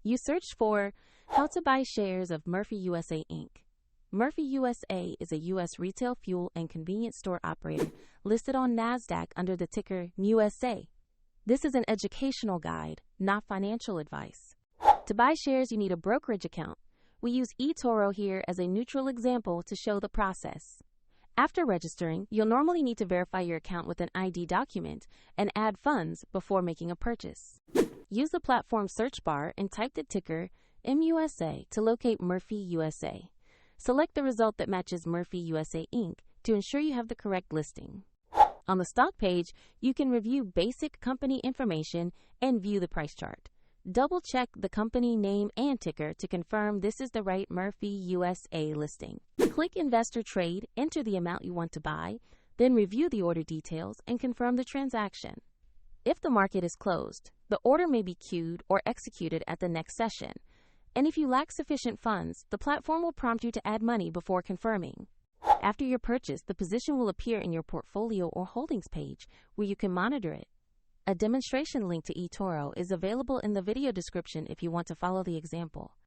You searched for how to buy shares of Murphy USA Inc. Murphy USA is a U.S. retail fuel and convenience store operator listed on NASDAQ under the ticker MUSA. This is an educational guide, not financial advice. To buy shares, you need a brokerage account. We use eToro here as a neutral example to show the process. After registering, you'll normally need to verify your account with an ID document and add funds before making a purchase. Use the platform search bar and type the ticker MUSA to locate Murphy USA. Select the result that matches Murphy USA Inc. to ensure you have the correct listing. On the stock page, you can review basic company information and view the price chart. Double-check the company name and ticker to confirm this is the right Murphy USA listing. Click Investor Trade, enter the amount you want to buy, then review the order details and confirm the transaction. If the market is closed, the order may be queued or executed at the next session. And if you lack sufficient funds, the platform will prompt you to add money before confirming. After your purchase, the position will appear in your portfolio or holdings page where you can monitor it. A demonstration link to eToro is available in the video description if you want to follow the example.